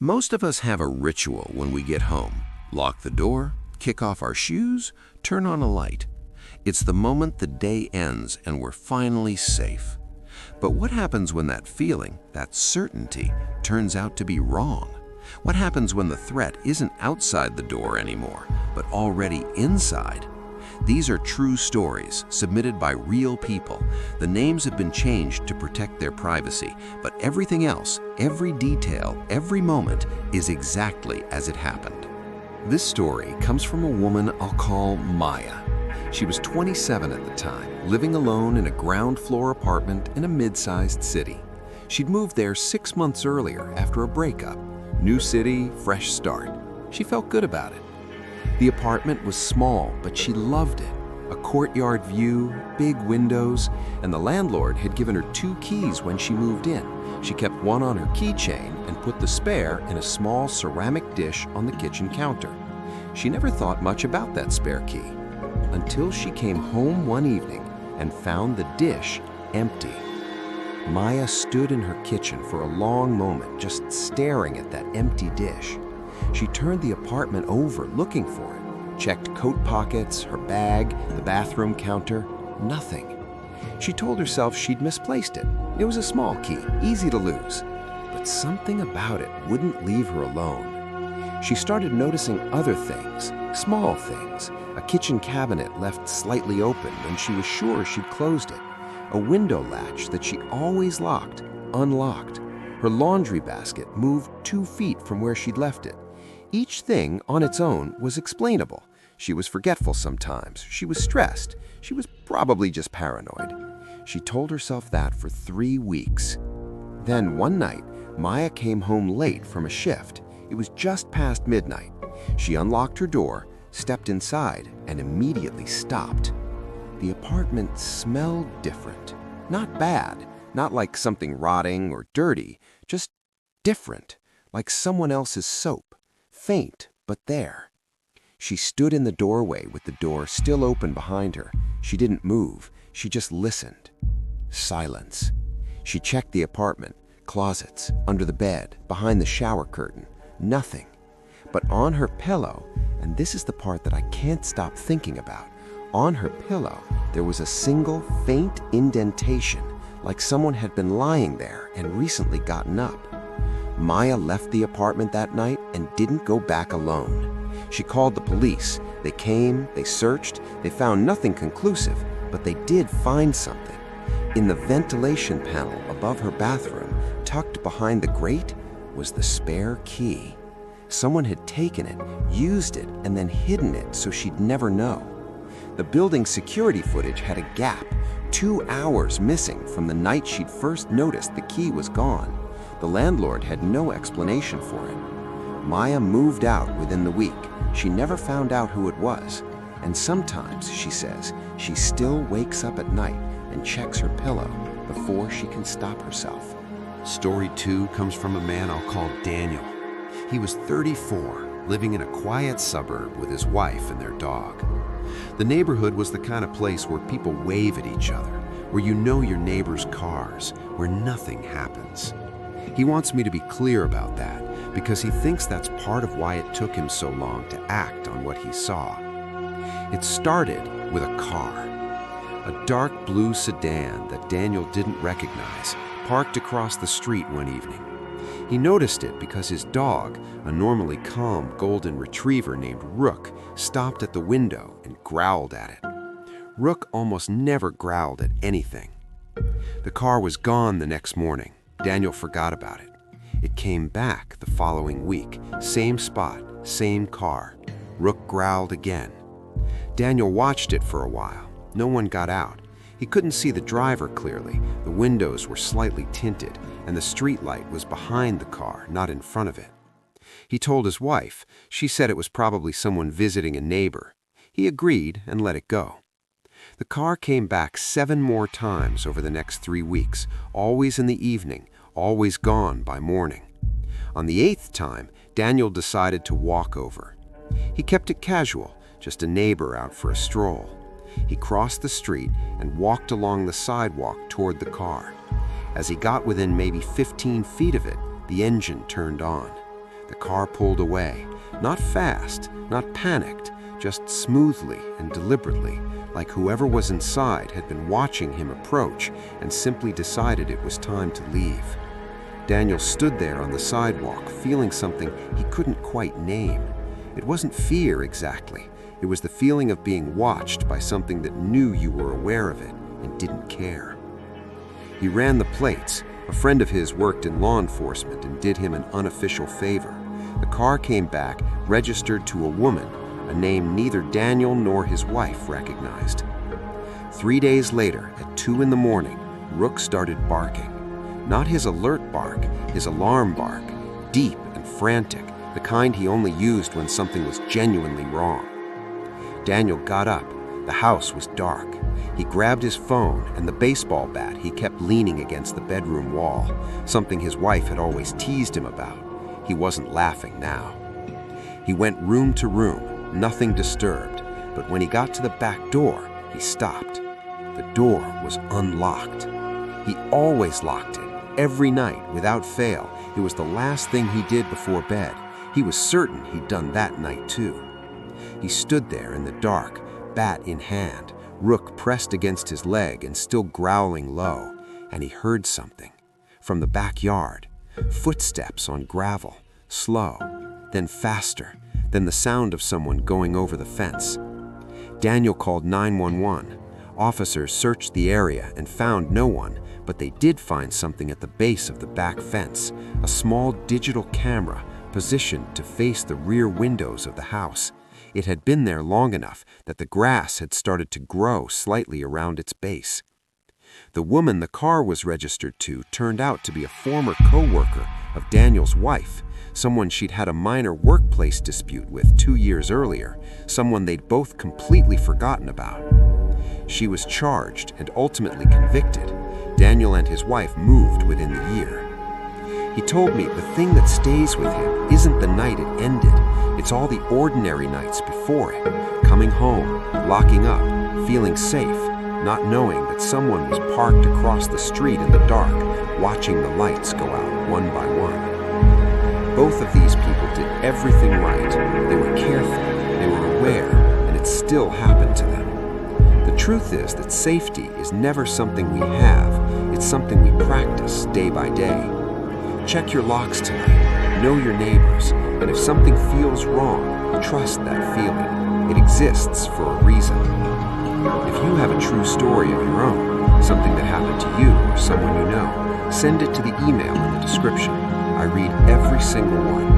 Most of us have a ritual when we get home. Lock the door, kick off our shoes, turn on a light. It's the moment the day ends and we're finally safe. But what happens when that feeling, that certainty, turns out to be wrong? What happens when the threat isn't outside the door anymore, but already inside? These are true stories submitted by real people. The names have been changed to protect their privacy, but everything else, every detail, every moment is exactly as it happened. This story comes from a woman I'll call Maya. She was 27 at the time, living alone in a ground floor apartment in a mid-sized city. She'd moved there 6 months earlier after a breakup. New city, fresh start. She felt good about it. The apartment was small, but she loved it. A courtyard view, big windows, and the landlord had given her 2 keys when she moved in. She kept one on her keychain and put the spare in a small ceramic dish on the kitchen counter. She never thought much about that spare key until she came home one evening and found the dish empty. Maya stood in her kitchen for a long moment, just staring at that empty dish. She turned the apartment over looking for it, checked coat pockets, her bag, the bathroom counter, nothing. She told herself she'd misplaced it. It was a small key, easy to lose. But something about it wouldn't leave her alone. She started noticing other things, small things. A kitchen cabinet left slightly open when she was sure she'd closed it. A window latch that she always locked, unlocked. Her laundry basket moved 2 feet from where she'd left it. Each thing on its own was explainable. She was forgetful sometimes. She was stressed. She was probably just paranoid. She told herself that for 3 weeks. Then one night, Maya came home late from a shift. It was just past midnight. She unlocked her door, stepped inside, and immediately stopped. The apartment smelled different. Not bad, not like something rotting or dirty, just different, like someone else's soap. Faint, but there. She stood in the doorway with the door still open behind her. She didn't move. She just listened. Silence. She checked the apartment, closets, under the bed, behind the shower curtain. Nothing. But on her pillow, and this is the part that I can't stop thinking about, on her pillow, there was a single faint indentation, like someone had been lying there and recently gotten up. Maya left the apartment that night and didn't go back alone. She called the police. They came, they searched, they found nothing conclusive, but they did find something. In the ventilation panel above her bathroom, tucked behind the grate, was the spare key. Someone had taken it, used it, and then hidden it so she'd never know. The building's security footage had a gap, 2 hours missing from the night she'd first noticed the key was gone. The landlord had no explanation for it. Maya moved out within the week. She never found out who it was. And sometimes, she says, she still wakes up at night and checks her pillow before she can stop herself. Story 2 comes from a man I'll call Daniel. He was 34, living in a quiet suburb with his wife and their dog. The neighborhood was the kind of place where people wave at each other, where you know your neighbor's cars, where nothing happens. He wants me to be clear about that because he thinks that's part of why it took him so long to act on what he saw. It started with a car, a dark blue sedan that Daniel didn't recognize, parked across the street one evening. He noticed it because his dog, a normally calm golden retriever named Rook, stopped at the window and growled at it. Rook almost never growled at anything. The car was gone the next morning. Daniel forgot about it. It came back the following week. Same spot, same car. Rook growled again. Daniel watched it for a while. No one got out. He couldn't see the driver clearly. The windows were slightly tinted, and the street light was behind the car, not in front of it. He told his wife. She said it was probably someone visiting a neighbor. He agreed and let it go. The car came back 7 more times over the next 3 weeks, always in the evening, always gone by morning. On the 8th time, Daniel decided to walk over. He kept it casual, just a neighbor out for a stroll. He crossed the street and walked along the sidewalk toward the car. As he got within maybe 15 feet of it, the engine turned on. The car pulled away, not fast, not panicked, just smoothly and deliberately, like whoever was inside had been watching him approach and simply decided it was time to leave. Daniel stood there on the sidewalk, feeling something he couldn't quite name. It wasn't fear exactly. It was the feeling of being watched by something that knew you were aware of it and didn't care. He ran the plates. A friend of his worked in law enforcement and did him an unofficial favor. The car came back registered to a woman, a name neither Daniel nor his wife recognized. 3 days later, at 2 in the morning, Rook started barking. Not his alert bark, his alarm bark, deep and frantic, the kind he only used when something was genuinely wrong. Daniel got up. The house was dark. He grabbed his phone and the baseball bat he kept leaning against the bedroom wall, something his wife had always teased him about. He wasn't laughing now. He went room to room, nothing disturbed, but when he got to the back door, he stopped. The door was unlocked. He always locked it, every night, without fail. It was the last thing he did before bed. He was certain he'd done that night too. He stood there in the dark, bat in hand, Rook pressed against his leg and still growling low, and he heard something. From the backyard, footsteps on gravel, slow, then faster, then the sound of someone going over the fence. Daniel called 911. Officers searched the area and found no one, but they did find something at the base of the back fence, a small digital camera positioned to face the rear windows of the house. It had been there long enough that the grass had started to grow slightly around its base. The woman the car was registered to turned out to be a former co-worker of Daniel's wife, someone she'd had a minor workplace dispute with 2 years earlier, someone they'd both completely forgotten about. She was charged and ultimately convicted. Daniel and his wife moved within the year. He told me the thing that stays with him isn't the night it ended. It's all the ordinary nights before it. Coming home, locking up, feeling safe, not knowing that someone was parked across the street in the dark, watching the lights go out one by one. Both of these people did everything right. They were careful, they were aware, and it still happened to them. The truth is that safety is never something we have, it's something we practice day by day. Check your locks tonight, know your neighbors, and if something feels wrong, trust that feeling. It exists for a reason. If you have a true story of your own, something that happened to you or someone you know, send it to the email in the description. I read every single one.